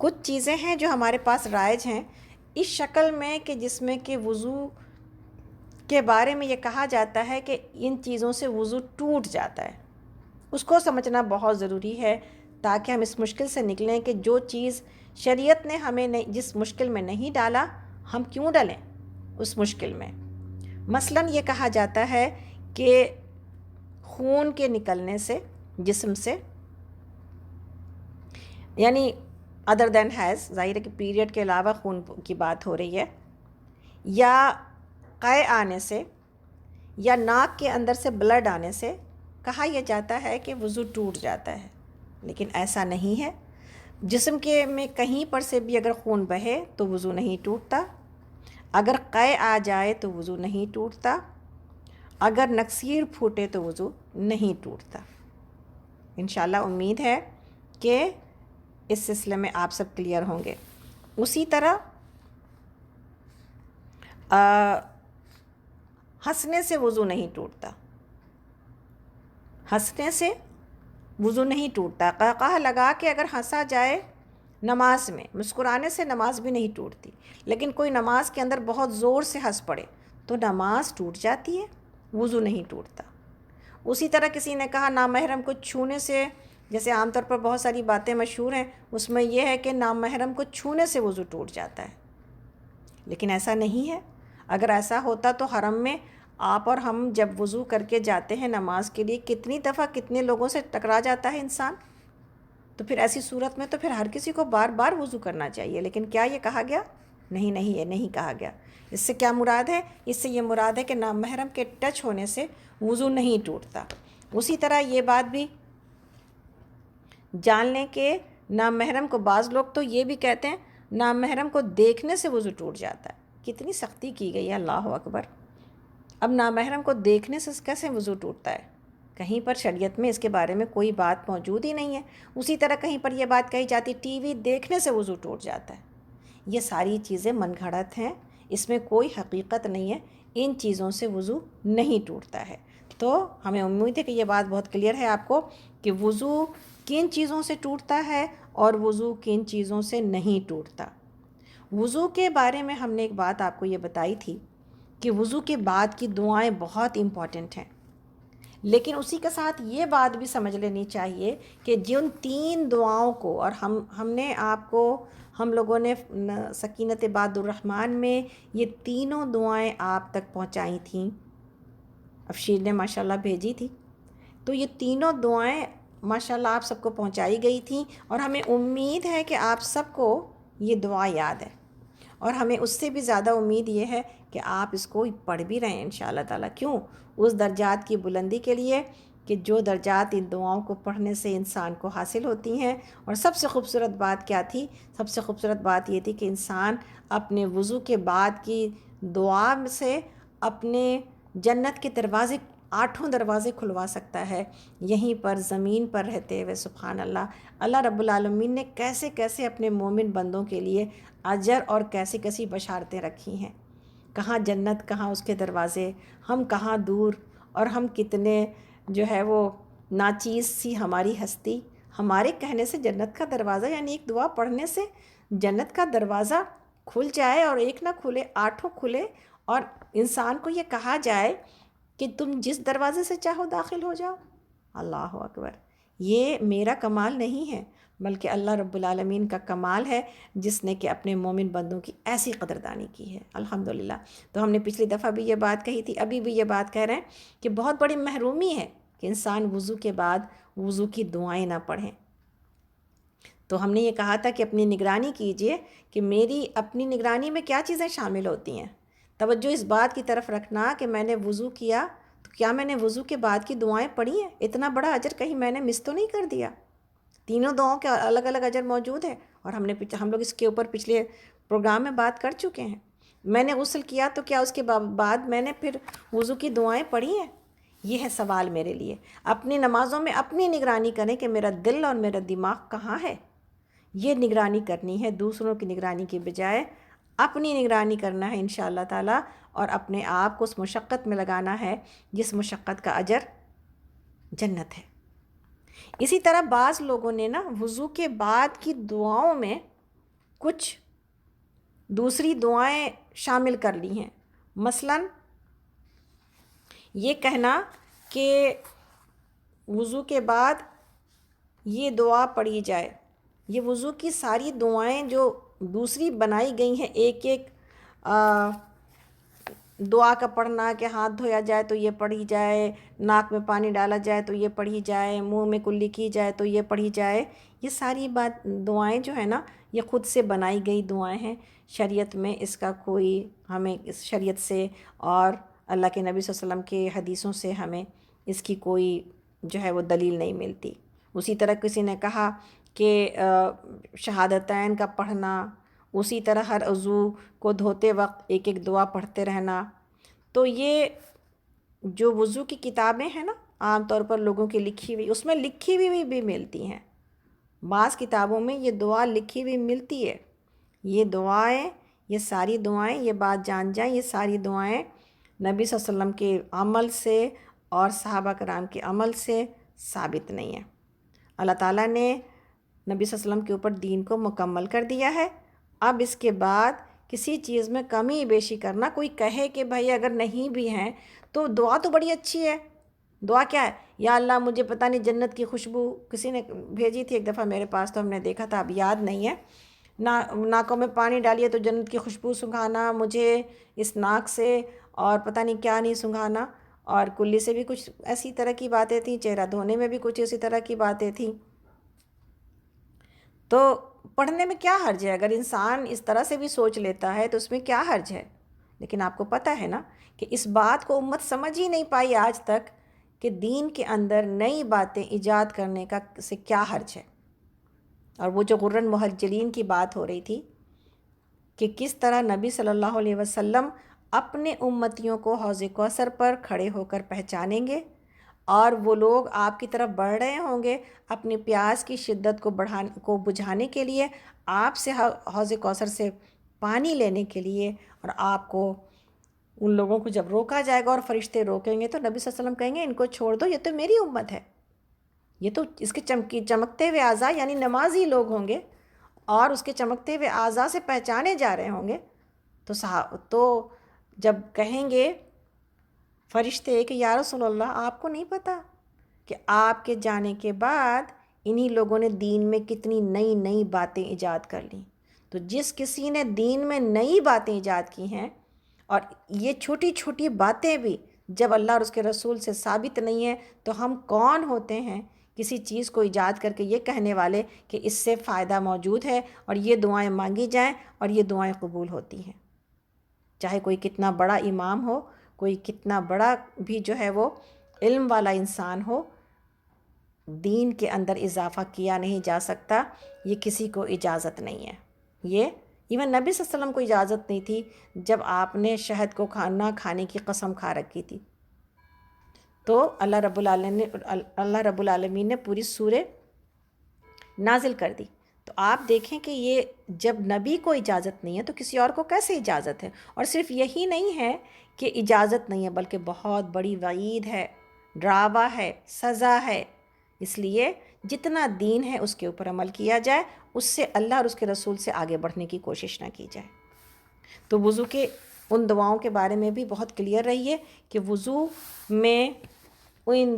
کچھ چیزیں ہیں جو ہمارے پاس رائج ہیں اس شکل میں کہ جس میں کہ وضو کے بارے میں یہ کہا جاتا ہے کہ ان چیزوں سے وضو ٹوٹ جاتا ہے. اس کو سمجھنا بہت ضروری ہے تاکہ ہم اس مشکل سے نکلیں کہ جو چیز شریعت نے ہمیں جس مشکل میں نہیں ڈالا ہم کیوں ڈالیں اس مشکل میں. مثلاً یہ کہا جاتا ہے کہ خون کے نکلنے سے جسم سے، یعنی ادر دین حیض، ظاہر ہے کہ پیریڈ کے علاوہ خون کی بات ہو رہی ہے، یا قے آنے سے یا ناک کے اندر سے بلڈ آنے سے کہا یہ جاتا ہے کہ وضو ٹوٹ جاتا ہے. لیکن ایسا نہیں ہے. جسم کے میں کہیں پر سے بھی اگر خون بہے تو وضو نہیں ٹوٹتا. اگر قے آ جائے تو وضو نہیں ٹوٹتا. اگر نکسیر پھوٹے تو وضو نہیں ٹوٹتا. انشاءاللہ امید ہے کہ اس سلسلے میں آپ سب کلیئر ہوں گے. اسی طرح ہنسنے سے وضو نہیں ٹوٹتا. ہنسنے سے وضو نہیں ٹوٹتا. قہقہ لگا کے اگر ہنسا جائے نماز میں، مسکرانے سے نماز بھی نہیں ٹوٹتی، لیکن کوئی نماز کے اندر بہت زور سے ہنس پڑے تو نماز ٹوٹ جاتی ہے، وضو نہیں ٹوٹتا. اسی طرح کسی نے کہا نامحرم کو چھونے سے، جیسے عام طور پر بہت ساری باتیں مشہور ہیں، اس میں یہ ہے کہ نامحرم کو چھونے سے وضو ٹوٹ جاتا ہے، لیکن ایسا نہیں ہے. اگر ایسا ہوتا تو حرم میں آپ اور ہم جب وضو کر کے جاتے ہیں نماز کے لیے کتنی دفعہ کتنے لوگوں سے ٹکرا جاتا ہے انسان. تو پھر ایسی صورت میں تو پھر ہر کسی کو بار بار وضو کرنا چاہیے. لیکن کیا یہ کہا گیا؟ نہیں، یہ نہیں کہا گیا. اس سے کیا مراد ہے؟ اس سے یہ مراد ہے کہ نامحرم کے ٹچ ہونے سے وضو نہیں ٹوٹتا. اسی طرح یہ بات بھی جان لیں کہ نامحرم کو، بعض لوگ تو یہ بھی کہتے ہیں نامحرم کو دیکھنے سے وضو ٹوٹ جاتا ہے. کتنی سختی کی گئی ہے، اللہ اکبر. اب نامحرم کو دیکھنے سے کیسے وضو ٹوٹتا ہے؟ کہیں پر شریعت میں اس کے بارے میں کوئی بات موجود ہی نہیں ہے. اسی طرح کہیں پر یہ بات کہی جاتی ٹی وی دیکھنے سے وضو ٹوٹ جاتا ہے. یہ ساری چیزیں من گھڑت ہیں، اس میں کوئی حقیقت نہیں ہے. ان چیزوں سے وضو نہیں ٹوٹتا ہے. تو ہمیں امید ہے کہ یہ بات بہت کلیئر ہے آپ کو کہ وضو کن چیزوں سے ٹوٹتا ہے اور وضو کن چیزوں سے نہیں ٹوٹتا. وضو کے بارے میں ہم نے ایک بات آپ کو یہ بتائی تھی کہ وضو کے بعد کی دعائیں بہت امپورٹنٹ ہیں، لیکن اسی کے ساتھ یہ بات بھی سمجھ لینی چاہیے کہ جن 3 دعاؤں کو، اور ہم نے آپ کو، ہم لوگوں نے سکینت عباد الرحمن میں یہ تینوں دعائیں آپ تک پہنچائی تھیں، افشیر نے ماشاءاللہ بھیجی تھی. تو یہ تینوں دعائیں ماشاءاللہ آپ سب کو پہنچائی گئی تھیں، اور ہمیں امید ہے کہ آپ سب کو یہ دعا یاد ہے، اور ہمیں اس سے بھی زیادہ امید یہ ہے کہ آپ اس کو پڑھ بھی رہے ہیں انشاءاللہ تعالیٰ. کیوں؟ اس درجات کی بلندی کے لیے کہ جو درجات ان دعاؤں کو پڑھنے سے انسان کو حاصل ہوتی ہیں. اور سب سے خوبصورت بات کیا تھی؟ سب سے خوبصورت بات یہ تھی کہ انسان اپنے وضو کے بعد کی دعا سے اپنے جنت کے دروازے، 8 دروازے کھلوا سکتا ہے یہیں پر زمین پر رہتے ہوئے. سبحان اللہ. اللہ رب العالمین نے کیسے کیسے اپنے مومن بندوں کے لیے اجر اور کیسی کیسی بشارتیں رکھی ہیں. کہاں جنت، کہاں اس کے دروازے، ہم کہاں دور، اور ہم کتنے جو ہے وہ ناچیز سی ہماری ہستی. ہمارے کہنے سے جنت کا دروازہ، یعنی ایک دعا پڑھنے سے جنت کا دروازہ کھل جائے، اور ایک نہ کھلے 8 کھلے، اور انسان کو یہ کہا جائے کہ تم جس دروازے سے چاہو داخل ہو جاؤ. اللہ اکبر. یہ میرا کمال نہیں ہے بلکہ اللہ رب العالمین کا کمال ہے جس نے کہ اپنے مومن بندوں کی ایسی قدردانی کی ہے. الحمدللہ. تو ہم نے پچھلی دفعہ بھی یہ بات کہی تھی، ابھی بھی یہ بات کہہ رہے ہیں کہ بہت بڑی محرومی ہے کہ انسان وضو کے بعد وضو کی دعائیں نہ پڑھیں. تو ہم نے یہ کہا تھا کہ اپنی نگرانی کیجئے کہ میری اپنی نگرانی میں کیا چیزیں شامل ہوتی ہیں. توجہ اس بات کی طرف رکھنا کہ میں نے وضو کیا تو کیا میں نے وضو کے بعد کی دعائیں پڑھی ہیں؟ اتنا بڑا اجر کہیں میں نے مس تو نہیں کر دیا؟ تینوں دعاؤں کے الگ الگ اجر موجود ہے، اور ہم لوگ اس کے اوپر پچھلے پروگرام میں بات کر چکے ہیں. میں نے غسل کیا تو کیا اس کے بعد میں نے پھر وضو کی دعائیں پڑھی ہیں؟ یہ ہے سوال میرے لیے. اپنی نمازوں میں اپنی نگرانی کریں کہ میرا دل اور میرا دماغ کہاں ہے. یہ نگرانی کرنی ہے، دوسروں کی نگرانی کے بجائے اپنی نگرانی کرنا ہے انشاءاللہ تعالیٰ، اور اپنے آپ کو اس مشقت میں لگانا ہے جس مشقت کا اجر جنت ہے. اسی طرح بعض لوگوں نے نا وضو کے بعد کی دعاؤں میں کچھ دوسری دعائیں شامل کر لی ہیں. مثلاً یہ کہنا کہ وضو کے بعد یہ دعا پڑھی جائے. یہ وضو کی ساری دعائیں جو دوسری بنائی گئی ہیں، ایک ایک دعا کا پڑھنا کہ ہاتھ دھویا جائے تو یہ پڑھی جائے، ناک میں پانی ڈالا جائے تو یہ پڑھی جائے، منہ میں کلی کی جائے تو یہ پڑھی جائے، یہ ساری دعائیں جو ہیں نا یہ خود سے بنائی گئی دعائیں ہیں. شریعت میں اس کا کوئی، ہمیں اس شریعت سے اور اللہ کے نبی صلی اللہ علیہ وسلم کے حدیثوں سے ہمیں اس کی کوئی جو ہے وہ دلیل نہیں ملتی. اسی طرح کسی نے کہا کہ شہادتین کا پڑھنا، اسی طرح ہر عضو کو دھوتے وقت ایک ایک دعا پڑھتے رہنا. تو یہ جو وضو کی کتابیں ہیں نا عام طور پر لوگوں کی لکھی ہوئی، اس میں لکھی ہوئی بھی ملتی ہیں. بعض کتابوں میں یہ دعا لکھی ہوئی ملتی ہے. یہ دعائیں، یہ ساری دعائیں، یہ بات جان جائیں، یہ ساری دعائیں نبی صلی اللہ علیہ وسلم کے عمل سے اور صحابہ کرام کے عمل سے ثابت نہیں ہیں. اللہ تعالیٰ نے نبی صلی اللہ علیہ وسلم کے اوپر دین کو مکمل کر دیا ہے. اب اس کے بعد کسی چیز میں کمی بیشی کرنا، کوئی کہے کہ بھائی اگر نہیں بھی ہیں تو دعا تو بڑی اچھی ہے. دعا کیا ہے؟ یا اللہ مجھے پتہ نہیں جنت کی خوشبو، کسی نے بھیجی تھی ایک دفعہ میرے پاس تو ہم نے دیکھا تھا، اب یاد نہیں ہے، ناکوں میں پانی ڈالیے تو جنت کی خوشبو سنگھانا، مجھے اس ناک سے اور پتہ نہیں کیا نہیں سنگھانا، اور کلی سے بھی کچھ ایسی طرح کی باتیں تھیں، چہرہ دھونے میں بھی کچھ اسی طرح کی باتیں تھیں. تو پڑھنے میں کیا حرج ہے؟ اگر انسان اس طرح سے بھی سوچ لیتا ہے تو اس میں کیا حرج ہے؟ لیکن آپ کو پتہ ہے نا کہ اس بات کو امت سمجھ ہی نہیں پائی آج تک کہ دین کے اندر نئی باتیں ایجاد کرنے کا سے کیا حرج ہے. اور وہ جو غرن محجلین کی بات ہو رہی تھی کہ کس طرح نبی صلی اللہ علیہ وسلم اپنے امتیوں کو حوض کوثر پر کھڑے ہو کر پہچانیں گے، اور وہ لوگ آپ کی طرف بڑھ رہے ہوں گے اپنی پیاس کی شدت کو بجھانے کے لیے، آپ سے حوض کوثر سے پانی لینے کے لیے، اور آپ کو ان لوگوں کو جب روکا جائے گا اور فرشتے روکیں گے تو نبی صلی اللہ علیہ وسلم کہیں گے ان کو چھوڑ دو، یہ تو میری امت ہے، یہ تو اس کے چمکتے ہوئے اعضاء یعنی نمازی لوگ ہوں گے اور اس کے چمکتے ہوئے اعضاء سے پہچانے جا رہے ہوں گے. تو جب کہیں گے فرشتے کہ یا رسول اللہ آپ کو نہیں پتہ کہ آپ کے جانے کے بعد انہی لوگوں نے دین میں کتنی نئی نئی باتیں ایجاد کر لیں. تو جس کسی نے دین میں نئی باتیں ایجاد کی ہیں، اور یہ چھوٹی چھوٹی باتیں بھی جب اللہ اور اس کے رسول سے ثابت نہیں ہیں تو ہم کون ہوتے ہیں کسی چیز کو ایجاد کر کے یہ کہنے والے کہ اس سے فائدہ موجود ہے اور یہ دعائیں مانگی جائیں اور یہ دعائیں قبول ہوتی ہیں. چاہے کوئی کتنا بڑا امام ہو، کوئی کتنا بڑا بھی جو ہے وہ علم والا انسان ہو، دین کے اندر اضافہ کیا نہیں جا سکتا، یہ کسی کو اجازت نہیں ہے. یہ ایون نبی صلی اللہ علیہ وسلم کو اجازت نہیں تھی جب آپ نے شہد کو نہ کھانے کی قسم کھا رکھی تھی. تو اللہ رب العالمین نے پوری سورہ نازل کر دی. تو آپ دیکھیں کہ یہ جب نبی کو اجازت نہیں ہے تو کسی اور کو کیسے اجازت ہے؟ اور صرف یہی نہیں ہے کہ اجازت نہیں ہے بلکہ بہت بڑی وعید ہے، ڈراوا ہے، سزا ہے. اس لیے جتنا دین ہے اس کے اوپر عمل کیا جائے، اس سے اللہ اور اس کے رسول سے آگے بڑھنے کی کوشش نہ کی جائے. تو وضو کے ان دعاؤں کے بارے میں بھی بہت کلیئر رہیے کہ وضو میں انہی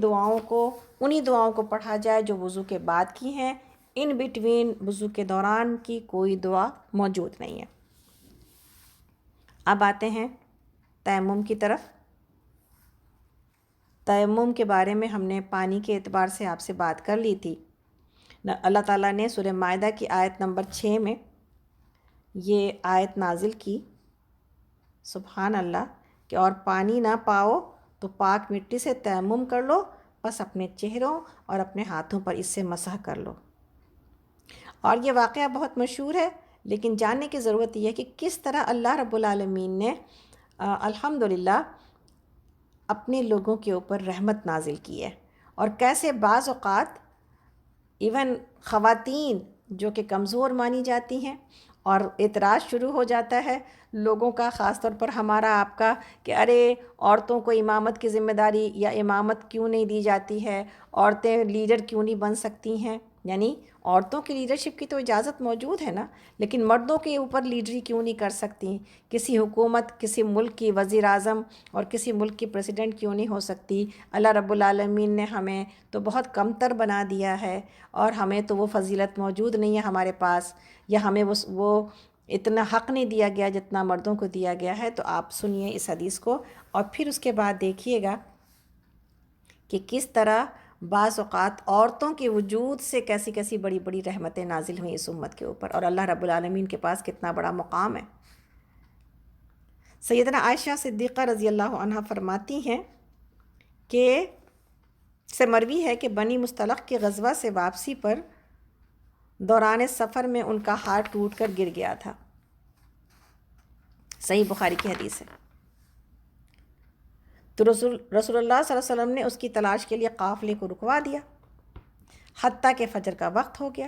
دعاؤں کو پڑھا جائے جو وضو کے بعد کی ہیں، ان بٹوین وضو کے دوران کی کوئی دعا موجود نہیں ہے. اب آتے ہیں تیمم کی طرف. تیمم کے بارے میں ہم نے پانی کے اعتبار سے آپ سے بات کر لی تھی. اللہ تعالیٰ نے سورہ مائدہ کی آیت نمبر 6 میں یہ آیت نازل کی، سبحان اللہ، کہ اور پانی نہ پاؤ تو پاک مٹی سے تیمم کر لو، بس اپنے چہروں اور اپنے ہاتھوں پر اس سے مسح کر لو. اور یہ واقعہ بہت مشہور ہے، لیکن جاننے کی ضرورت یہ ہے کہ کس طرح اللہ رب العالمین نے الحمدللہ اپنے لوگوں کے اوپر رحمت نازل کی ہے، اور کیسے بعض اوقات ایون خواتین جو کہ کمزور مانی جاتی ہیں اور اعتراض شروع ہو جاتا ہے لوگوں کا، خاص طور پر ہمارا آپ کا، کہ ارے عورتوں کو امامت کی ذمہ داری یا امامت کیوں نہیں دی جاتی ہے، عورتیں لیڈر کیوں نہیں بن سکتی ہیں. یعنی عورتوں کی لیڈرشپ کی تو اجازت موجود ہے نا، لیکن مردوں کے اوپر لیڈری کیوں نہیں کر سکتی؟ کسی حکومت، کسی ملک کی وزیر اعظم اور کسی ملک کی پریزیڈنٹ کیوں نہیں ہو سکتی؟ اللہ رب العالمین نے ہمیں تو بہت کمتر بنا دیا ہے، اور ہمیں تو وہ فضیلت موجود نہیں ہے ہمارے پاس، یا ہمیں وہ اتنا حق نہیں دیا گیا جتنا مردوں کو دیا گیا ہے۔ تو آپ سنیے اس حدیث کو، اور پھر اس کے بعد دیکھیے گا کہ کس طرح بعض اوقات عورتوں کے وجود سے کیسی کیسی بڑی بڑی رحمتیں نازل ہوئیں اس امت کے اوپر، اور اللہ رب العالمین کے پاس کتنا بڑا مقام ہے۔ سیدنا عائشہ صدیقہ رضی اللہ عنہا فرماتی ہیں کہ سے مروی ہے کہ بنی مصطلق کے غزوہ سے واپسی پر دوران سفر میں ان کا ہاتھ ٹوٹ کر گر گیا تھا۔ صحیح بخاری کی حدیث ہے۔ تو رسول اللہ صلی اللہ علیہ وسلم نے اس کی تلاش کے لیے قافلے کو رکوا دیا حتیٰ کہ فجر کا وقت ہو گیا،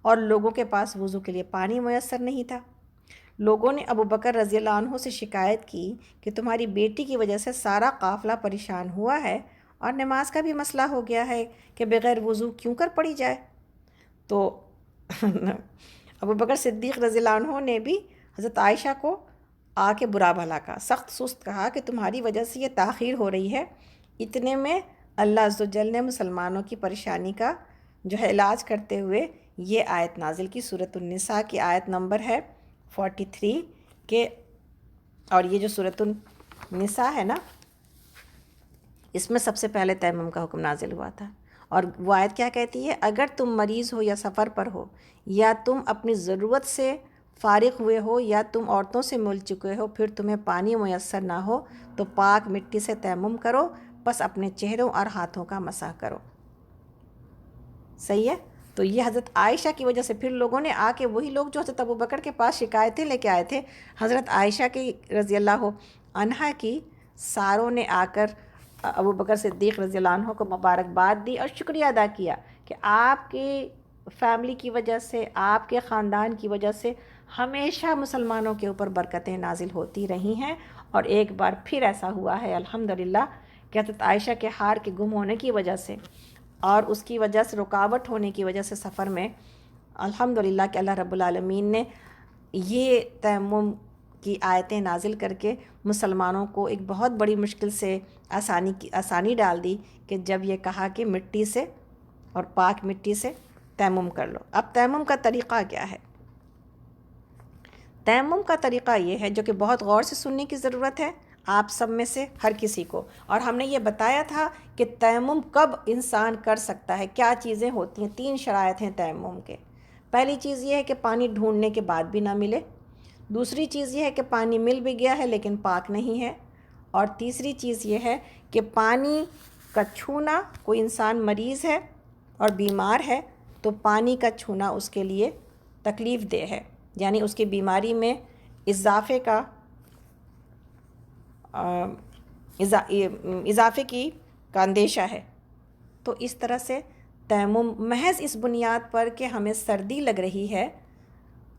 اور لوگوں کے پاس وضو کے لیے پانی میسر نہیں تھا۔ لوگوں نے ابو بکر رضی اللہ عنہ سے شکایت کی کہ تمہاری بیٹی کی وجہ سے سارا قافلہ پریشان ہوا ہے، اور نماز کا بھی مسئلہ ہو گیا ہے کہ بغیر وضو کیوں کر پڑھی جائے۔ تو ابو بکر صدیق رضی اللہ عنہ نے بھی حضرت عائشہ کو آ کے برا بھلا کہا، سخت سست کہا کہ تمہاری وجہ سے یہ تاخیر ہو رہی ہے۔ اتنے میں اللہ عز و جل نے مسلمانوں کی پریشانی کا جو ہے علاج کرتے ہوئے یہ آیت نازل کی، سورۃ النساء کی آیت نمبر ہے 43 کے، اور یہ جو سورۃ النساء ہے نا، اس میں سب سے پہلے تیمم کا حکم نازل ہوا تھا۔ اور وہ آیت کیا کہتی ہے؟ اگر تم مریض ہو یا سفر پر ہو، یا تم اپنی ضرورت سے فارغ ہوئے ہو، یا تم عورتوں سے مل چکے ہو، پھر تمہیں پانی میسر نہ ہو، تو پاک مٹی سے تیمم کرو، بس اپنے چہروں اور ہاتھوں کا مسح کرو۔ صحیح ہے؟ تو یہ حضرت عائشہ کی وجہ سے پھر لوگوں نے آ کے، وہی لوگ جو حضرت ابو بکر کے پاس شکایتیں لے کے آئے تھے، حضرت عائشہ کی رضی اللہ عنہا کی ساروں نے آ کر ابو بکر صدیق رضی اللہ عنہ کو مبارکباد دی اور شکریہ ادا کیا کہ آپ کی فیملی کی وجہ سے، آپ کے خاندان کی وجہ سے ہمیشہ مسلمانوں کے اوپر برکتیں نازل ہوتی رہی ہیں، اور ایک بار پھر ایسا ہوا ہے الحمدللہ کہ حضرت عائشہ کے ہار کے گم ہونے کی وجہ سے اور اس کی وجہ سے رکاوٹ ہونے کی وجہ سے سفر میں الحمدللہ کہ اللہ رب العالمین نے یہ تیمم کی آیتیں نازل کر کے مسلمانوں کو ایک بہت بڑی مشکل سے آسانی ڈال دی، کہ جب یہ کہا کہ مٹی سے اور پاک مٹی سے تیمم کر لو۔ اب تیمم کا طریقہ کیا ہے؟ تیمم کا طریقہ یہ ہے جو کہ بہت غور سے سننے کی ضرورت ہے آپ سب میں سے ہر کسی کو، اور ہم نے یہ بتایا تھا کہ تیمم کب انسان کر سکتا ہے، کیا چیزیں ہوتی ہیں۔ 3 شرائط ہیں تیمم کے۔ پہلی چیز یہ ہے کہ پانی ڈھونڈنے کے بعد بھی نہ ملے، دوسری چیز یہ ہے کہ پانی مل بھی گیا ہے لیکن پاک نہیں ہے، اور تیسری چیز یہ ہے کہ پانی کا چھونا، کوئی انسان مریض ہے اور بیمار ہے تو پانی کا چھونا اس کے لیے تکلیف دہ ہے، یعنی اس کی بیماری میں اضافے کی اندیشہ ہے۔ تو اس طرح سے تیمم محض اس بنیاد پر کہ ہمیں سردی لگ رہی ہے،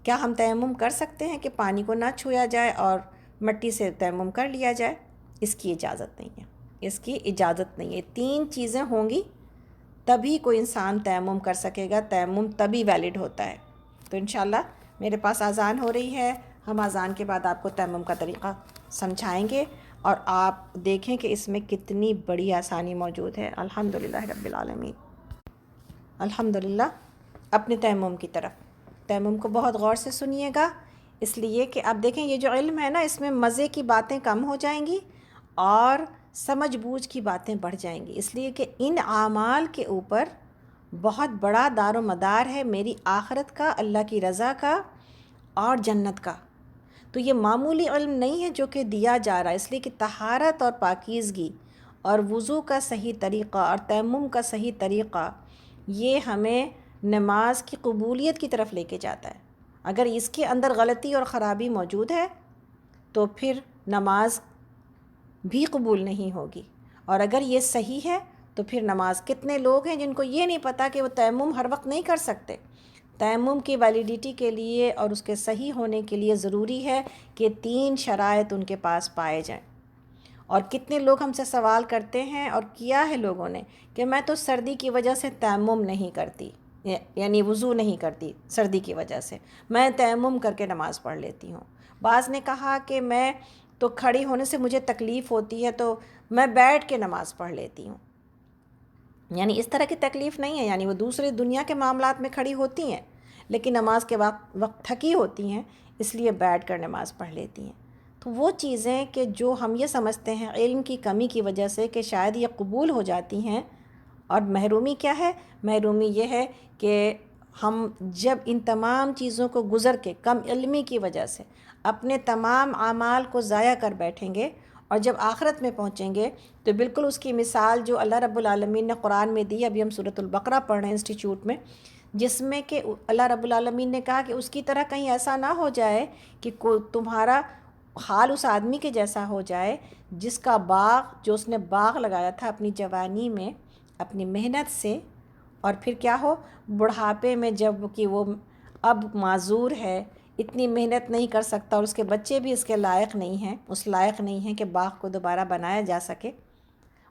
کیا ہم تیمم کر سکتے ہیں کہ پانی کو نہ چھویا جائے اور مٹی سے تیمم کر لیا جائے؟ اس کی اجازت نہیں ہے، اس کی اجازت نہیں ہے۔ 3 چیزیں ہوں گی تبھی کوئی انسان تیمم کر سکے گا، تیمم تبھی ویلڈ ہوتا ہے۔ تو انشاءاللہ میرے پاس اذان ہو رہی ہے، ہم اذان کے بعد آپ کو تیمم کا طریقہ سمجھائیں گے، اور آپ دیکھیں کہ اس میں کتنی بڑی آسانی موجود ہے۔ الحمدللہ رب العالمین۔ الحمدللہ۔ اپنے تیمم کی طرف، تیمم کو بہت غور سے سنیے گا، اس لیے کہ اب دیکھیں یہ جو علم ہے نا، اس میں مزے کی باتیں کم ہو جائیں گی اور سمجھ بوجھ کی باتیں بڑھ جائیں گی، اس لیے کہ ان اعمال کے اوپر بہت بڑا دار و مدار ہے میری آخرت کا، اللہ کی رضا کا اور جنت کا۔ تو یہ معمولی علم نہیں ہے جو کہ دیا جا رہا ہے، اس لیے کہ طہارت اور پاکیزگی اور وضو کا صحیح طریقہ اور تیمم کا صحیح طریقہ یہ ہمیں نماز کی قبولیت کی طرف لے کے جاتا ہے۔ اگر اس کے اندر غلطی اور خرابی موجود ہے تو پھر نماز بھی قبول نہیں ہوگی، اور اگر یہ صحیح ہے تو پھر نماز، کتنے لوگ ہیں جن کو یہ نہیں پتہ کہ وہ تیمم ہر وقت نہیں کر سکتے۔ تیمم کی ویلیڈیٹی کے لیے اور اس کے صحیح ہونے کے لیے ضروری ہے کہ 3 شرائط ان کے پاس پائے جائیں۔ اور کتنے لوگ ہم سے سوال کرتے ہیں اور کیا ہے لوگوں نے کہ میں تو سردی کی وجہ سے تیمم نہیں کرتی، یعنی وضو نہیں کرتی سردی کی وجہ سے، میں تیمم کر کے نماز پڑھ لیتی ہوں۔ بعض نے کہا کہ میں تو کھڑی ہونے سے مجھے تکلیف ہوتی ہے تو میں بیٹھ کے نماز پڑھ لیتی ہوں۔ یعنی اس طرح کی تکلیف نہیں ہے، یعنی وہ دوسرے دنیا کے معاملات میں کھڑی ہوتی ہیں لیکن نماز کے وقت تھکی ہوتی ہیں، اس لیے بیٹھ کر نماز پڑھ لیتی ہیں۔ تو وہ چیزیں کہ جو ہم یہ سمجھتے ہیں علم کی کمی کی وجہ سے کہ شاید یہ قبول ہو جاتی ہیں، اور محرومی کیا ہے؟ محرومی یہ ہے کہ ہم جب ان تمام چیزوں کو گزر کے کم علمی کی وجہ سے اپنے تمام اعمال کو ضائع کر بیٹھیں گے، اور جب آخرت میں پہنچیں گے تو بالکل اس کی مثال جو اللہ رب العالمین نے قرآن میں دی، ابھی ہم سورۃ البقرہ پڑھ رہے ہیں انسٹیٹیوٹ میں، جس میں کہ اللہ رب العالمین نے کہا کہ اس کی طرح کہیں ایسا نہ ہو جائے کہ تمہارا حال اس آدمی کے جیسا ہو جائے جس کا باغ، جو اس نے باغ لگایا تھا اپنی جوانی میں اپنی محنت سے، اور پھر کیا ہو بڑھاپے میں جب کہ وہ اب معذور ہے، اتنی محنت نہیں کر سکتا، اور اس کے بچے بھی اس کے لائق نہیں ہیں، اس لائق نہیں ہیں کہ باغ کو دوبارہ بنایا جا سکے،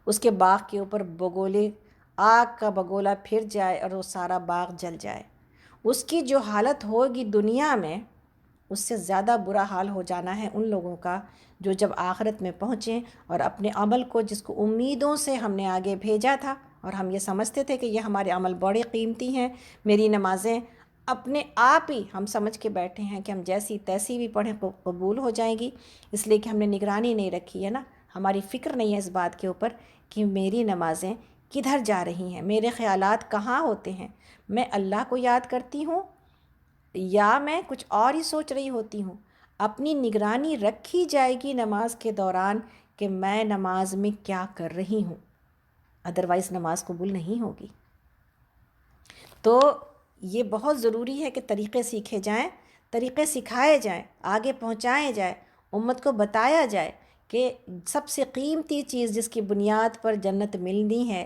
اس کے باغ کے اوپر بگولے آگ کا بگولا پھر جائے اور وہ سارا باغ جل جائے، اس کی جو حالت ہوگی دنیا میں اس سے زیادہ برا حال ہو جانا ہے ان لوگوں کا جو جب آخرت میں پہنچیں اور اپنے عمل کو، جس کو امیدوں سے ہم نے آگے بھیجا تھا اور ہم یہ سمجھتے تھے کہ یہ ہمارے عمل بڑے قیمتی ہیں، میری نمازیں اپنے آپ ہی ہم سمجھ کے بیٹھے ہیں کہ ہم جیسی تیسی بھی پڑھیں قبول ہو جائیں گی، اس لیے کہ ہم نے نگرانی نہیں رکھی ہے نا، ہماری فکر نہیں ہے اس بات کے اوپر کہ میری نمازیں کدھر جا رہی ہیں، میرے خیالات کہاں ہوتے ہیں، میں اللہ کو یاد کرتی ہوں یا میں کچھ اور ہی سوچ رہی ہوتی ہوں۔ اپنی نگرانی رکھی جائے گی نماز کے دوران کہ میں نماز میں کیا کر رہی ہوں، ادروائز نماز قبول نہیں ہوگی۔ تو یہ بہت ضروری ہے کہ طریقے سیکھے جائیں، طریقے سکھائے جائیں، آگے پہنچائے جائیں، امت کو بتایا جائے کہ سب سے قیمتی چیز جس کی بنیاد پر جنت ملنی ہے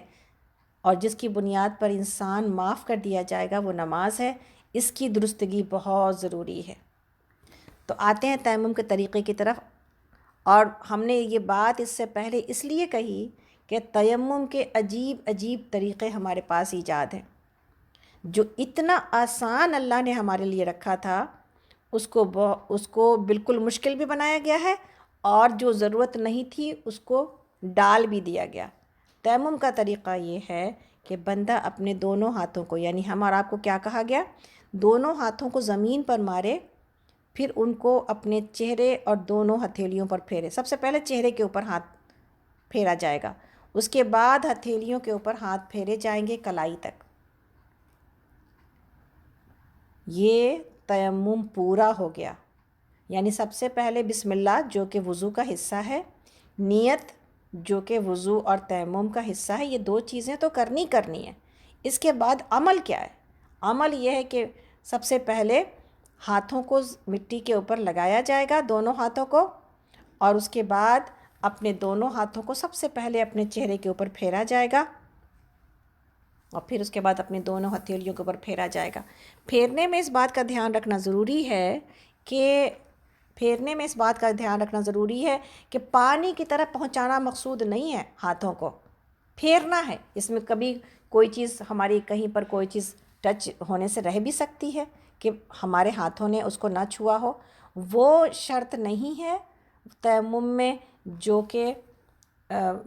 اور جس کی بنیاد پر انسان معاف کر دیا جائے گا وہ نماز ہے، اس کی درستگی بہت ضروری ہے۔ تو آتے ہیں تیمم کے طریقے کی طرف، اور ہم نے یہ بات اس سے پہلے اس لیے کہی کہ تیمم کے عجیب عجیب طریقے ہمارے پاس ایجاد ہیں، جو اتنا آسان اللہ نے ہمارے لیے رکھا تھا اس کو بالکل مشکل بھی بنایا گیا ہے، اور جو ضرورت نہیں تھی اس کو ڈال بھی دیا گیا۔ تیمم کا طریقہ یہ ہے کہ بندہ اپنے دونوں ہاتھوں کو، یعنی ہم اور آپ کو کیا کہا گیا، دونوں ہاتھوں کو زمین پر مارے، پھر ان کو اپنے چہرے اور دونوں ہتھیلیوں پر پھیرے۔ سب سے پہلے چہرے کے اوپر ہاتھ پھیرا جائے گا، اس کے بعد ہتھیلیوں کے اوپر ہاتھ پھیرے جائیں گے کلائی تک۔ یہ تیمم پورا ہو گیا، یعنی سب سے پہلے بسم اللہ جو کہ وضو کا حصہ ہے، نیت جو کہ وضو اور تیمم کا حصہ ہے، یہ دو چیزیں تو کرنی ہے۔ اس کے بعد عمل کیا ہے؟ عمل یہ ہے کہ سب سے پہلے ہاتھوں کو مٹی کے اوپر لگایا جائے گا، دونوں ہاتھوں کو، اور اس کے بعد اپنے دونوں ہاتھوں کو سب سے پہلے اپنے چہرے کے اوپر پھیرا جائے گا، اور پھر اس کے بعد اپنے دونوں ہتھیلیوں کے اوپر پھیرا جائے گا۔ پھیرنے میں اس بات کا دھیان رکھنا ضروری ہے کہ پانی کی طرف پہنچانا مقصود نہیں ہے، ہاتھوں کو پھیرنا ہے۔ اس میں کبھی کوئی چیز ہماری کہیں پر کوئی چیز ٹچ ہونے سے رہ بھی سکتی ہے کہ ہمارے ہاتھوں نے اس کو نہ چھوا ہو، وہ شرط نہیں ہے تیمم میں جو کہ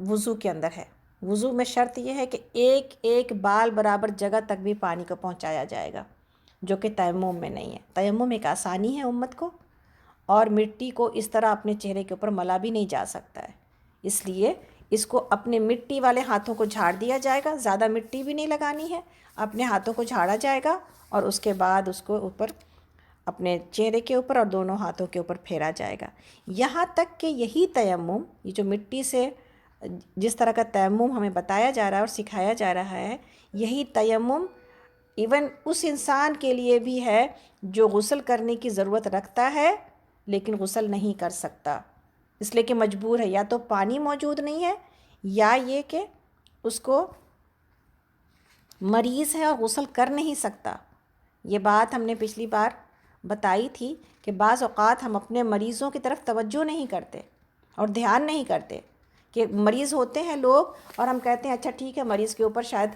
وضو کے اندر ہے۔ وضو میں شرط یہ ہے کہ ایک ایک بال برابر جگہ تک بھی پانی کو پہنچایا جائے گا، جو کہ تیمم میں نہیں ہے۔ تیمم ایک آسانی ہے امت کو، اور مٹی کو اس طرح اپنے چہرے کے اوپر ملا بھی نہیں جا سکتا ہے، اس لیے اس کو اپنے مٹی والے ہاتھوں کو جھاڑ دیا جائے گا، زیادہ مٹی بھی نہیں لگانی ہے، اپنے ہاتھوں کو جھاڑا جائے گا، اور اس کے بعد اس کو اوپر اپنے چہرے کے اوپر اور دونوں ہاتھوں کے اوپر پھیرا جائے گا، یہاں تک کہ یہی تیمم، یہ جو مٹی سے جس طرح کا تیمم ہمیں بتایا جا رہا ہے اور سکھایا جا رہا ہے، یہی تیمم ایون اس انسان کے لیے بھی ہے جو غسل کرنے کی ضرورت رکھتا ہے لیکن غسل نہیں کر سکتا، اس لیے کہ مجبور ہے، یا تو پانی موجود نہیں ہے، یا یہ کہ اس کو مریض ہے اور غسل کر نہیں سکتا۔ یہ بات ہم نے پچھلی بار بتائی تھی کہ بعض اوقات ہم اپنے مریضوں کی طرف توجہ نہیں کرتے اور دھیان نہیں کرتے، کہ مریض ہوتے ہیں لوگ اور ہم کہتے ہیں اچھا ٹھیک ہے، مریض کے اوپر شاید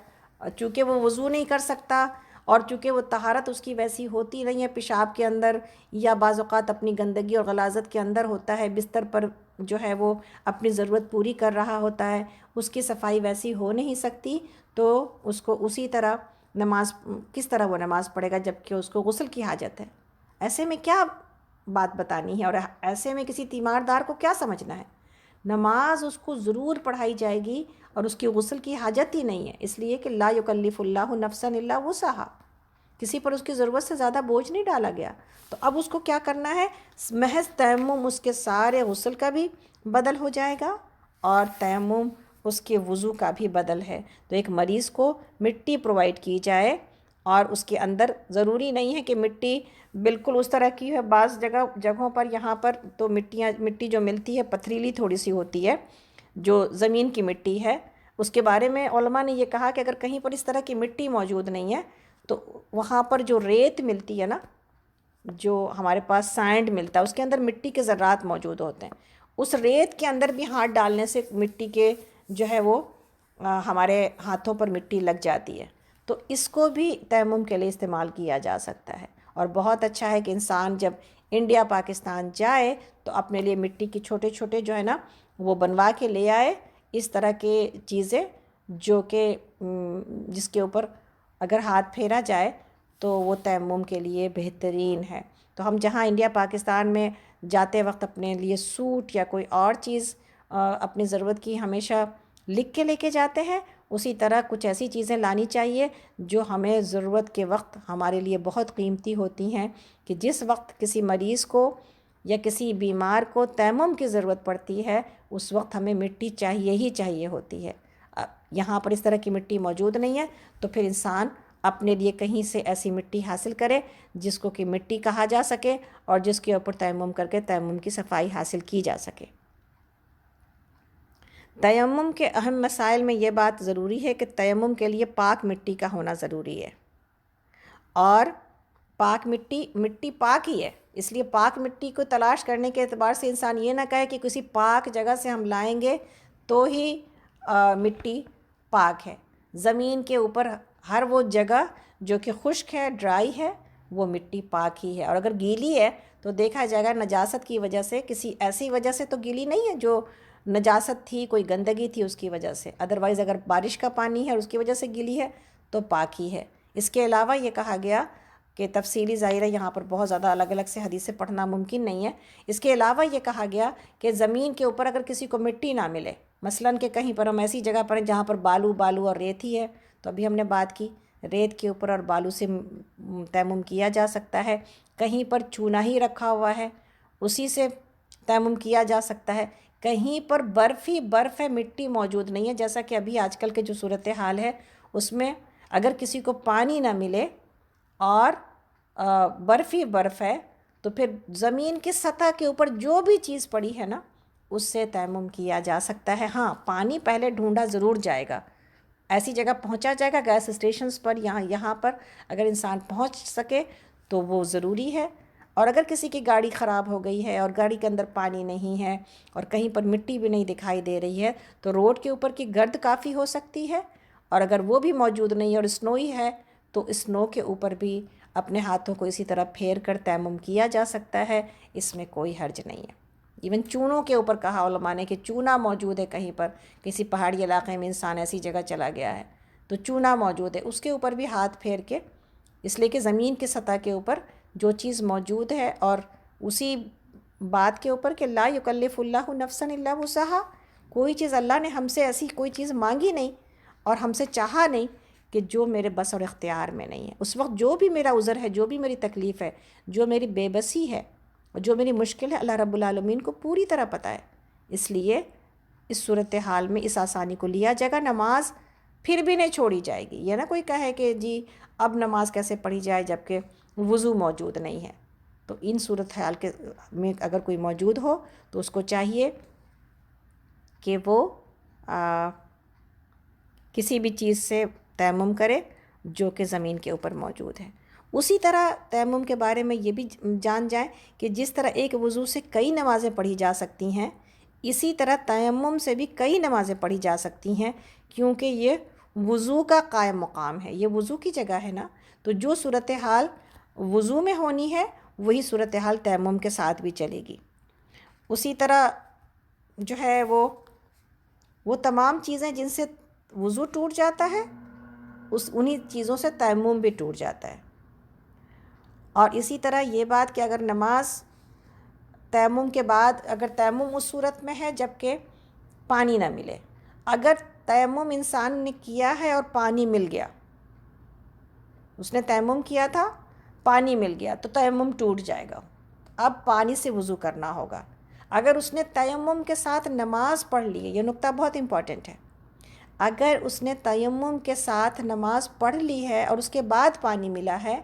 چونکہ وہ وضو نہیں کر سکتا اور چونکہ وہ طہارت اس کی ویسی ہوتی نہیں ہے، پیشاب کے اندر یا بعض اوقات اپنی گندگی اور غلاظت کے اندر ہوتا ہے، بستر پر جو ہے وہ اپنی ضرورت پوری کر رہا ہوتا ہے، اس کی صفائی ویسی ہو نہیں سکتی، تو اس کو اسی طرح نماز کس طرح وہ نماز پڑھے گا جب کہ اس کو غسل کی حاجت ہے؟ ایسے میں کیا بات بتانی ہے، اور ایسے میں کسی تیماردار کو کیا سمجھنا ہے؟ نماز اس کو ضرور پڑھائی جائے گی اور اس کی غسل کی حاجت ہی نہیں ہے، اس لیے کہ لا یکلف اللہ نفسا الا وسعہا، کسی پر اس کی ضرورت سے زیادہ بوجھ نہیں ڈالا گیا۔ تو اب اس کو کیا کرنا ہے؟ محض تیمم اس کے سارے غسل کا بھی بدل ہو جائے گا اور تیمم اس کے وضو کا بھی بدل ہے۔ تو ایک مریض کو مٹی پرووائڈ کی جائے، اور اس کے اندر ضروری نہیں ہے کہ مٹی بالکل اس طرح کی ہے، بعض جگہوں پر یہاں پر تو مٹی جو ملتی ہے پتھریلی تھوڑی سی ہوتی ہے، جو زمین کی مٹی ہے، اس کے بارے میں علماء نے یہ کہا کہ اگر کہیں پر اس طرح کی مٹی موجود نہیں ہے تو وہاں پر جو ریت ملتی ہے نا، جو ہمارے پاس سینڈ ملتا ہے، اس کے اندر مٹی کے ذرات موجود ہوتے ہیں، اس ریت کے اندر بھی ہاتھ ڈالنے سے مٹی کے جو ہے وہ ہمارے ہاتھوں پر مٹی لگ جاتی ہے، تو اس کو بھی تیمم کے لیے استعمال کیا جا سکتا ہے۔ اور بہت اچھا ہے کہ انسان جب انڈیا پاکستان جائے تو اپنے لیے مٹی کی چھوٹے چھوٹے جو ہے نا وہ بنوا کے لے آئے، اس طرح کے چیزیں جو کہ جس کے اوپر اگر ہاتھ پھیرا جائے تو وہ تیمم کے لیے بہترین ہے۔ تو ہم جہاں انڈیا پاکستان میں جاتے وقت اپنے لیے سوٹ یا کوئی اور چیز اپنی ضرورت کی ہمیشہ لکھ کے لے کے جاتے ہیں، اسی طرح کچھ ایسی چیزیں لانی چاہیے جو ہمیں ضرورت کے وقت ہمارے لیے بہت قیمتی ہوتی ہیں، کہ جس وقت کسی مریض کو یا کسی بیمار کو تیمم کی ضرورت پڑتی ہے اس وقت ہمیں مٹی چاہیے ہی چاہیے ہوتی ہے۔ یہاں پر اس طرح کی مٹی موجود نہیں ہے تو پھر انسان اپنے لیے کہیں سے ایسی مٹی حاصل کرے جس کو کہ مٹی کہا جا سکے اور جس کے اوپر تیمم کر کے تیمم کی صفائی حاصل کی جا سکے۔ تیمم کے اہم مسائل میں یہ بات ضروری ہے کہ تیمم کے لیے پاک مٹی کا ہونا ضروری ہے، اور پاک مٹی پاک ہی ہے، اس لیے پاک مٹی کو تلاش کرنے کے اعتبار سے انسان یہ نہ کہے کہ کسی پاک جگہ سے ہم لائیں گے تو ہی مٹی پاک ہے۔ زمین کے اوپر ہر وہ جگہ جو کہ خشک ہے، ڈرائی ہے، وہ مٹی پاک ہی ہے، اور اگر گیلی ہے تو دیکھا جائے گا نجاست کی وجہ سے، کسی ایسی وجہ سے تو گیلی نہیں ہے جو نجاست تھی، کوئی گندگی تھی اس کی وجہ سے، ادروائز اگر بارش کا پانی ہے اور اس کی وجہ سے گیلی ہے تو پاک ہی ہے۔ اس کے علاوہ یہ کہا گیا کہ تفصیلی ظاہر ہے یہاں پر بہت زیادہ الگ الگ سے حدیثیں پڑھنا ممکن نہیں ہے، اس کے علاوہ یہ کہا گیا کہ زمین کے اوپر اگر کسی کو مٹی نہ ملے، مثلاً کہ کہیں پر ہم ایسی جگہ پر ہیں جہاں پر بالو اور ریت ہی ہے، تو ابھی ہم نے بات کی ریت کے اوپر اور بالو سے تیمم کیا جا سکتا ہے، کہیں پر چونا ہی رکھا ہوا ہے اسی سے تیمم کیا جا سکتا ہے، کہیں پر برف ہے، مٹی موجود نہیں ہے، جیسا کہ ابھی آج کل کے جو صورتحال ہے اس میں اگر کسی کو پانی نہ ملے اور برف ہے تو پھر زمین کی سطح کے اوپر جو بھی چیز پڑی ہے نا اس سے تیمم کیا جا سکتا ہے۔ ہاں، پانی پہلے ڈھونڈا ضرور جائے گا، ایسی جگہ پہنچا جائے گا، گیس اسٹیشنز پر یہاں پر اگر انسان پہنچ سکے تو وہ ضروری ہے۔ اور اگر کسی کی گاڑی خراب ہو گئی ہے اور گاڑی کے اندر پانی نہیں ہے اور کہیں پر مٹی بھی نہیں دکھائی دے رہی ہے تو روڈ کے اوپر کی گرد کافی ہو سکتی ہے، اور اگر وہ بھی موجود نہیں ہے اور اسنوئی ہے تو اسنو کے اوپر بھی اپنے ہاتھوں کو اسی طرح پھیر کر تیمم کیا جا سکتا ہے، اس میں کوئی حرج نہیں ہے۔ ایون چونوں کے اوپر کہا علماء نے کہ چونا موجود ہے، کہیں پر کسی پہاڑی علاقے میں انسان ایسی جگہ چلا گیا ہے تو چونا موجود ہے، اس کے اوپر بھی ہاتھ پھیر کے، اس لیے کہ زمین کی سطح کے اوپر جو چیز موجود ہے اور اسی بات کے اوپر کہ لا یکلف اللہ نفسا الا وسعہا، کوئی چیز اللہ نے ہم سے ایسی کوئی چیز مانگی نہیں اور ہم سے چاہا نہیں کہ جو میرے بس اور اختیار میں نہیں ہے۔ اس وقت جو بھی میرا عذر ہے، جو بھی میری تکلیف ہے، جو میری بے بسی ہے اور جو میری مشکل ہے، اللہ رب العالمین کو پوری طرح پتہ ہے، اس لیے اس صورتحال میں اس آسانی کو لیا جائے گا، نماز پھر بھی نہیں چھوڑی جائے گی۔ یہ نہ کوئی کہے کہ جی اب نماز کیسے پڑھی جائے جبکہ وضو موجود نہیں ہے، تو ان صورتحال کے میں اگر کوئی موجود ہو تو اس کو چاہیے کہ وہ کسی بھی چیز سے تیمم کرے جو کہ زمین کے اوپر موجود ہے۔ اسی طرح تیمم کے بارے میں یہ بھی جان جائیں کہ جس طرح ایک وضو سے کئی نمازیں پڑھی جا سکتی ہیں، اسی طرح تیمم سے بھی کئی نمازیں پڑھی جا سکتی ہیں، کیونکہ یہ وضو کا قائم مقام ہے، یہ وضو کی جگہ ہے نا، تو جو صورتحال وضو میں ہونی ہے وہی صورتحال تیمم کے ساتھ بھی چلے گی. اسی طرح جو ہے وہ تمام چیزیں جن سے وضو ٹوٹ جاتا ہے انہی چیزوں سے تیمم بھی ٹوٹ جاتا ہے. اور اسی طرح یہ بات کہ اگر نماز تیمم کے بعد اگر تیمم اس صورت میں ہے جب کہ پانی نہ ملے، اگر تیمم انسان نے کیا ہے اور پانی مل گیا، اس نے تیمم کیا تھا پانی مل گیا تو تیمم ٹوٹ جائے گا، اب پانی سے وضو کرنا ہوگا. اگر اس نے تیمم کے ساتھ نماز پڑھ لی ہے، یہ نقطہ بہت امپورٹنٹ ہے، اگر اس نے تیمم کے ساتھ نماز پڑھ لی ہے اور اس کے بعد پانی ملا ہے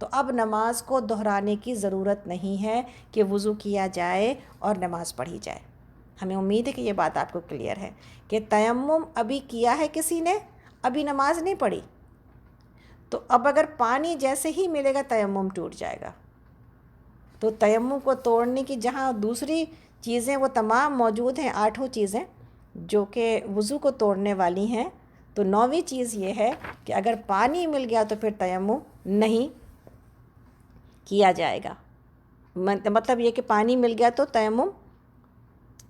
تو اب نماز کو دہرانے کی ضرورت نہیں ہے کہ وضو کیا جائے اور نماز پڑھی جائے. ہمیں امید ہے کہ یہ بات آپ کو کلیئر ہے کہ تیمم ابھی کیا ہے کسی نے، ابھی نماز نہیں پڑھی، تو اب اگر پانی جیسے ہی ملے گا تیمم ٹوٹ جائے گا. تو تیمم کو توڑنے کی جہاں دوسری چیزیں وہ تمام موجود ہیں، 8 چیزیں جو کہ وضو کو توڑنے والی ہیں، تو 9ویں چیز یہ ہے کہ اگر پانی مل گیا تو پھر تیمم نہیں کیا جائے گا. مطلب یہ کہ پانی مل گیا تو تیمم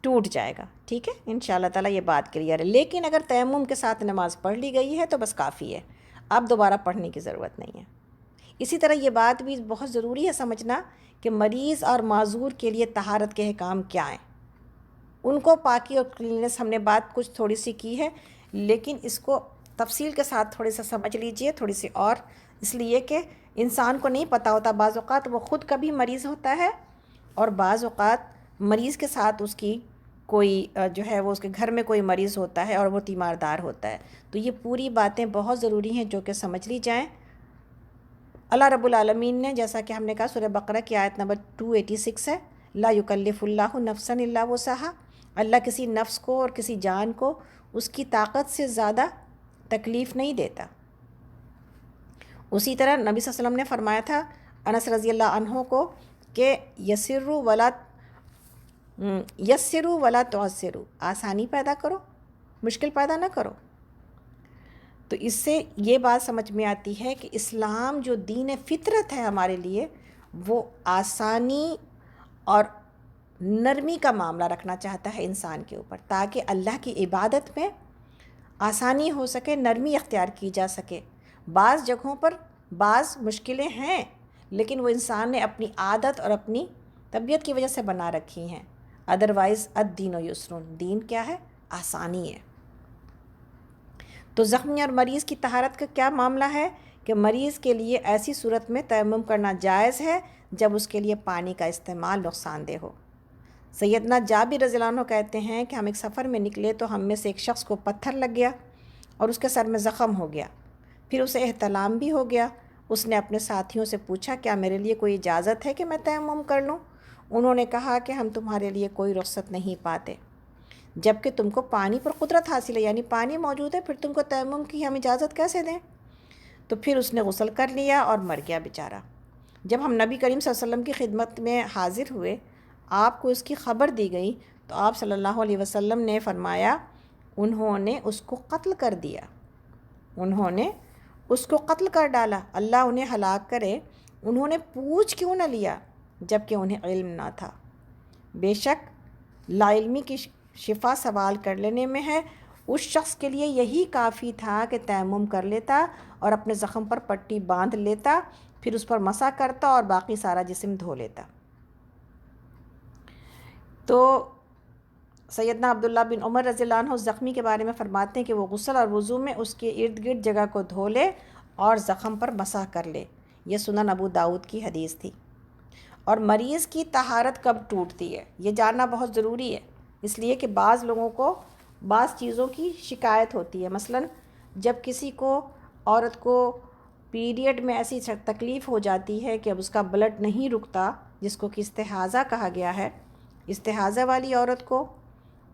ٹوٹ جائے گا. ٹھیک ہے، انشاءاللہ تعالیٰ یہ بات کلیئر ہے. لیکن اگر تیمم کے ساتھ نماز پڑھ لی گئی ہے تو بس کافی ہے، اب دوبارہ پڑھنے کی ضرورت نہیں ہے. اسی طرح یہ بات بھی بہت ضروری ہے سمجھنا کہ مریض اور معذور کے لیے طہارت کے احکام کیا ہیں. ان کو پاکی اور کلینس ہم نے بات کچھ تھوڑی سی کی ہے، لیکن اس کو تفصیل کے ساتھ تھوڑی سا سمجھ لیجئے تھوڑی سی، اور اس لیے کہ انسان کو نہیں پتہ ہوتا، بعض اوقات وہ خود کبھی مریض ہوتا ہے اور بعض اوقات مریض کے ساتھ اس کی کوئی جو ہے وہ اس کے گھر میں کوئی مریض ہوتا ہے اور وہ تیماردار ہوتا ہے. تو یہ پوری باتیں بہت ضروری ہیں جو کہ سمجھ لی جائیں. اللہ رب العالمین نے جیسا کہ ہم نے کہا سورہ بقرہ کی آیت نمبر 286 ہے، لا یکلف اللہ نفسا الا وسعہا، اللہ کسی نفس کو اور کسی جان کو اس کی طاقت سے زیادہ تکلیف نہیں دیتا. اسی طرح نبی صلی اللہ علیہ وسلم نے فرمایا تھا انس رضی اللہ عنہ کو کہ یسروا ولا تعسروا، آسانی پیدا کرو مشکل پیدا نہ کرو. تو اس سے یہ بات سمجھ میں آتی ہے کہ اسلام جو دین فطرت ہے ہمارے لیے، وہ آسانی اور نرمی کا معاملہ رکھنا چاہتا ہے انسان کے اوپر، تاکہ اللہ کی عبادت میں آسانی ہو سکے، نرمی اختیار کی جا سکے. بعض جگہوں پر بعض مشکلیں ہیں لیکن وہ انسان نے اپنی عادت اور اپنی طبیعت کی وجہ سے بنا رکھی ہیں. ادروائز الدین یسر، دین کیا ہے؟ آسانی ہے. تو زخمی اور مریض کی طہارت کا کیا معاملہ ہے کہ مریض کے لیے ایسی صورت میں تیمم کرنا جائز ہے جب اس کے لیے پانی کا استعمال نقصان دہ ہو. سیدنا جابر رضی اللہ عنہ کہتے ہیں کہ ہم ایک سفر میں نکلے تو ہم میں سے ایک شخص کو پتھر لگ گیا اور اس کے سر میں زخم ہو گیا، پھر اسے احتلام بھی ہو گیا. اس نے اپنے ساتھیوں سے پوچھا کیا میرے لیے کوئی اجازت ہے کہ میں تیمم کر لوں؟ انہوں نے کہا کہ ہم تمہارے لیے کوئی رخصت نہیں پاتے، جب کہ تم کو پانی پر قدرت حاصل ہے، یعنی پانی موجود ہے، پھر تم کو تیمم کی ہم اجازت کیسے دیں؟ تو پھر اس نے غسل کر لیا اور مر گیا بیچارہ. جب ہم نبی کریم صلی اللہ علیہ وسلم کی خدمت میں حاضر ہوئے، آپ کو اس کی خبر دی گئی تو آپ صلی اللہ علیہ وسلم نے فرمایا انہوں نے اس کو قتل کر دیا، انہوں نے اس کو قتل کر ڈالا، اللہ انہیں ہلاک کرے. انہوں نے پوچھ کیوں نہ لیا جب کہ انہیں علم نہ تھا؟ بے شک لا علمی کی شفا سوال کر لینے میں ہے. اس شخص کے لیے یہی کافی تھا کہ تیمم کر لیتا اور اپنے زخم پر پٹی باندھ لیتا، پھر اس پر مسح کرتا اور باقی سارا جسم دھو لیتا. تو سیدنا عبداللہ بن عمر رضی اللہ عنہ زخمی کے بارے میں فرماتے ہیں کہ وہ غسل اور وضو میں اس کے ارد گرد جگہ کو دھو لے اور زخم پر مسح کر لے. یہ سنن ابو داؤد کی حدیث تھی. اور مریض کی طہارت کب ٹوٹتی ہے یہ جاننا بہت ضروری ہے، اس لیے کہ بعض لوگوں کو بعض چیزوں کی شکایت ہوتی ہے. مثلاً جب کسی کو عورت کو پیریڈ میں ایسی تکلیف ہو جاتی ہے کہ اب اس کا بلڈ نہیں رکتا، جس کو کہ استحاضہ کہا گیا ہے، استحاضہ والی عورت کو،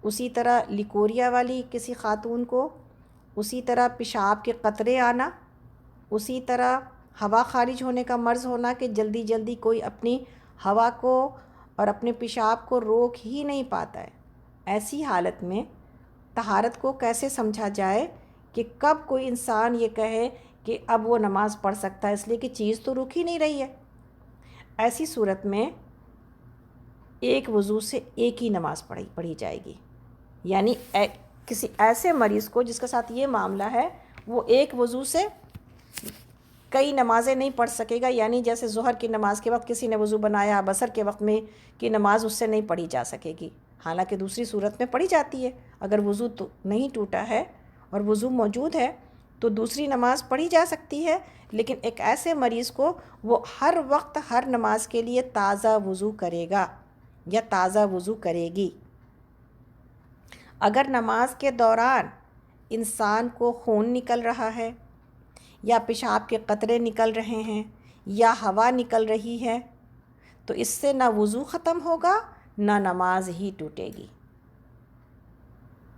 اسی طرح لیکوریا والی کسی خاتون کو، اسی طرح پیشاب کے قطرے آنا، اسی طرح ہوا خارج ہونے کا مرض ہونا کہ جلدی جلدی کوئی اپنی ہوا کو اور اپنے پیشاب کو روک ہی نہیں پاتا ہے. ایسی حالت میں طہارت کو کیسے سمجھا جائے کہ کب کوئی انسان یہ کہے کہ اب وہ نماز پڑھ سکتا ہے، اس لیے کہ چیز تو رک ہی نہیں رہی ہے۔ ایسی صورت میں ایک وضو سے ایک ہی نماز پڑھی جائے گی، یعنی کسی ایسے مریض کو جس کے ساتھ یہ معاملہ ہے وہ ایک وضو سے کئی نمازیں نہیں پڑھ سکے گا، یعنی جیسے ظہر کی نماز کے وقت کسی نے وضو بنایا، بصر کے وقت میں کی نماز اس سے نہیں پڑھی جا سکے گی، حالانکہ دوسری صورت میں پڑھی جاتی ہے۔ اگر وضو تو نہیں ٹوٹا ہے اور وضو موجود ہے تو دوسری نماز پڑھی جا سکتی ہے، لیکن ایک ایسے مریض کو وہ ہر وقت ہر نماز کے لیے تازہ وضو کرے گا یا تازہ وضو کرے گی۔ اگر نماز کے دوران انسان کو خون نکل رہا ہے یا پیشاب کے قطرے نکل رہے ہیں یا ہوا نکل رہی ہے تو اس سے نہ وضو ختم ہوگا نہ نماز ہی ٹوٹے گی۔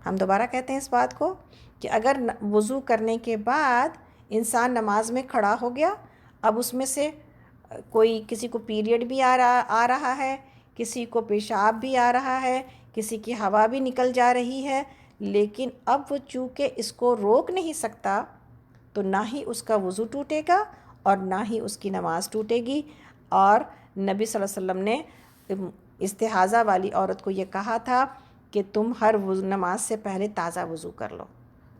ہم دوبارہ کہتے ہیں اس بات کو کہ اگر وضو کرنے کے بعد انسان نماز میں کھڑا ہو گیا، اب اس میں سے کوئی کسی کو پیریڈ بھی آ رہا ہے، کسی کو پیشاب بھی آ رہا ہے، کسی کی ہوا بھی نکل جا رہی ہے، لیکن اب وہ چونکہ اس کو روک نہیں سکتا تو نہ ہی اس کا وضو ٹوٹے گا اور نہ ہی اس کی نماز ٹوٹے گی۔ اور نبی صلی اللہ علیہ وسلم نے استحاضہ والی عورت کو یہ کہا تھا کہ تم ہر نماز سے پہلے تازہ وضو کر لو۔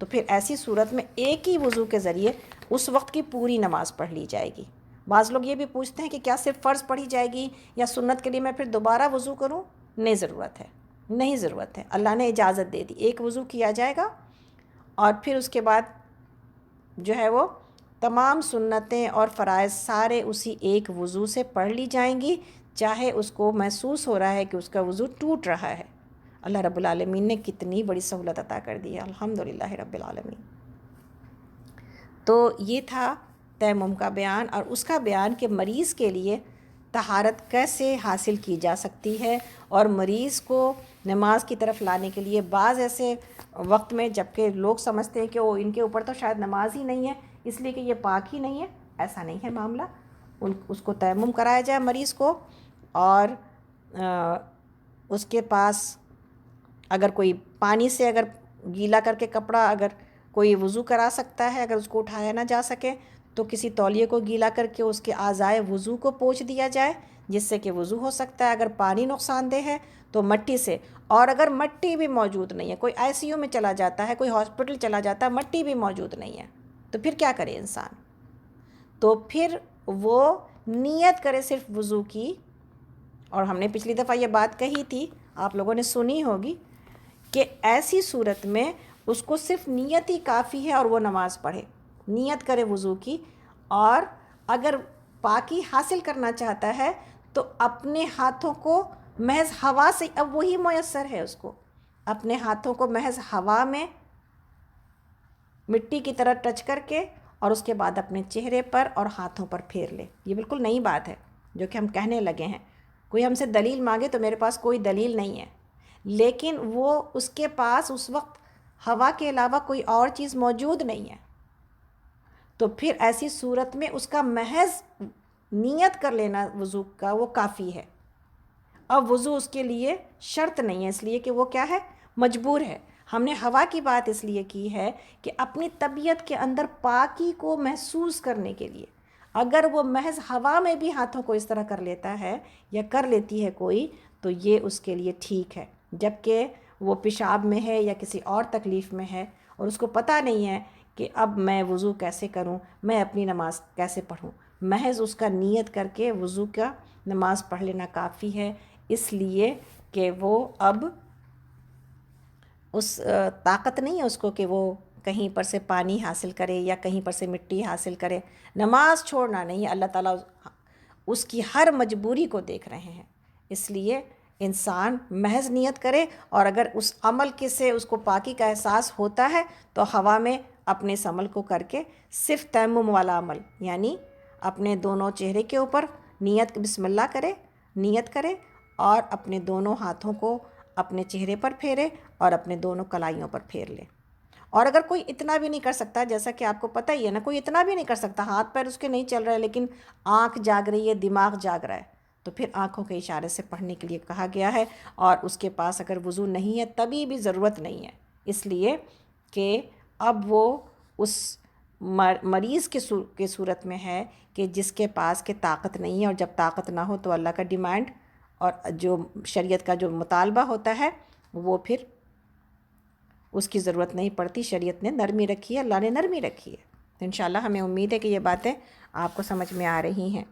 تو پھر ایسی صورت میں ایک ہی وضو کے ذریعے اس وقت کی پوری نماز پڑھ لی جائے گی۔ بعض لوگ یہ بھی پوچھتے ہیں کہ کیا صرف فرض پڑھی جائے گی یا سنت کے لیے میں پھر دوبارہ وضو کروں؟ نہیں ضرورت ہے، اللہ نے اجازت دے دی، ایک وضو کیا جائے گا اور پھر اس کے بعد جو ہے وہ تمام سنتیں اور فرائض سارے اسی ایک وضو سے پڑھ لی جائیں گی، چاہے اس کو محسوس ہو رہا ہے کہ اس کا وضو ٹوٹ رہا ہے۔ اللہ رب العالمین نے کتنی بڑی سہولت عطا کر دی ہے، الحمدللہ رب العالمین۔ تو یہ تھا تیمم کا بیان، اور اس کا بیان کہ مریض کے لیے طہارت کیسے حاصل کی جا سکتی ہے، اور مریض کو نماز کی طرف لانے کے لیے بعض ایسے وقت میں جبکہ لوگ سمجھتے ہیں کہ وہ ان کے اوپر تو شاید نماز ہی نہیں ہے اس لیے کہ یہ پاک ہی نہیں ہے، ایسا نہیں ہے معاملہ۔ اس کو تیمم کرایا جائے مریض کو، اور اس کے پاس اگر کوئی پانی سے اگر گیلا کر کے کپڑا اگر کوئی وضو کرا سکتا ہے، اگر اس کو اٹھایا نہ جا سکے تو کسی تولیے کو گیلا کر کے اس کے اعضائے وضو کو پوچھ دیا جائے جس سے کہ وضو ہو سکتا ہے۔ اگر پانی نقصان دہ ہے تو مٹی سے، اور اگر مٹی بھی موجود نہیں ہے، کوئی آئی سی یو میں چلا جاتا ہے، کوئی ہاسپٹل چلا جاتا ہے، مٹی بھی موجود نہیں ہے تو پھر کیا کرے انسان؟ تو پھر وہ نیت کرے صرف وضو کی، اور ہم نے پچھلی دفعہ یہ بات کہی تھی، آپ لوگوں نے سنی ہوگی کہ ایسی صورت میں اس کو صرف نیت ہی کافی ہے اور وہ نماز پڑھے، نیت کرے وضو کی، اور اگر پاکی حاصل کرنا چاہتا ہے تو اپنے ہاتھوں کو محض ہوا سے، اب وہی میسر ہے اس کو، اپنے ہاتھوں کو محض ہوا میں مٹی کی طرح ٹچ کر کے اور اس کے بعد اپنے چہرے پر اور ہاتھوں پر پھیر لے۔ یہ بالکل نئی بات ہے جو کہ ہم کہنے لگے ہیں، کوئی ہم سے دلیل مانگے تو میرے پاس کوئی دلیل نہیں ہے، لیکن وہ اس کے پاس اس وقت ہوا کے علاوہ کوئی اور چیز موجود نہیں ہے، تو پھر ایسی صورت میں اس کا محض نیت کر لینا وضو کا وہ کافی ہے۔ اب وضو اس کے لیے شرط نہیں ہے، اس لیے کہ وہ کیا ہے، مجبور ہے۔ ہم نے ہوا کی بات اس لیے کی ہے کہ اپنی طبیعت کے اندر پاکی کو محسوس کرنے کے لیے، اگر وہ محض ہوا میں بھی ہاتھوں کو اس طرح کر لیتا ہے یا کر لیتی ہے کوئی تو یہ اس کے لیے ٹھیک ہے، جبکہ وہ پیشاب میں ہے یا کسی اور تکلیف میں ہے اور اس کو پتہ نہیں ہے کہ اب میں وضو کیسے کروں، میں اپنی نماز کیسے پڑھوں، محض اس کا نیت کر کے وضو کا نماز پڑھ لینا کافی ہے، اس لیے کہ وہ اب اس طاقت نہیں ہے اس کو کہ وہ کہیں پر سے پانی حاصل کرے یا کہیں پر سے مٹی حاصل کرے۔ نماز چھوڑنا نہیں ہے، اللہ تعالیٰ اس کی ہر مجبوری کو دیکھ رہے ہیں، اس لیے انسان محض نیت کرے، اور اگر اس عمل کے سے اس کو پاکی کا احساس ہوتا ہے تو ہوا میں اپنے اس عمل کو کر کے صرف تیمم والا عمل، یعنی اپنے دونوں چہرے کے اوپر نیت بسم اللہ کرے، نیت کرے اور اپنے دونوں ہاتھوں کو اپنے چہرے پر پھیرے اور اپنے دونوں کلائیوں پر پھیر لے۔ اور اگر کوئی اتنا بھی نہیں کر سکتا، جیسا کہ آپ کو پتہ ہی ہے نا، کوئی اتنا بھی نہیں کر سکتا، ہاتھ پیر اس کے نہیں چل رہے لیکن آنکھ جاگ رہی ہے، دماغ جاگ رہا ہے، تو پھر آنکھوں کے اشارے سے پڑھنے کے لیے کہا گیا ہے، اور اس کے پاس اگر وضو نہیں ہے تبھی بھی ضرورت نہیں ہے، اس لیے کہ اب وہ اس مریض کے صورت میں ہے کہ جس کے پاس کہ طاقت نہیں ہے، اور جب طاقت نہ ہو تو اللہ کا ڈیمانڈ اور جو شریعت کا جو مطالبہ ہوتا ہے وہ پھر اس کی ضرورت نہیں پڑتی. شریعت نے نرمی رکھی ہے، اللہ نے نرمی رکھی ہے. انشاءاللہ ہمیں امید ہے کہ یہ باتیں آپ کو سمجھ میں آ رہی ہیں.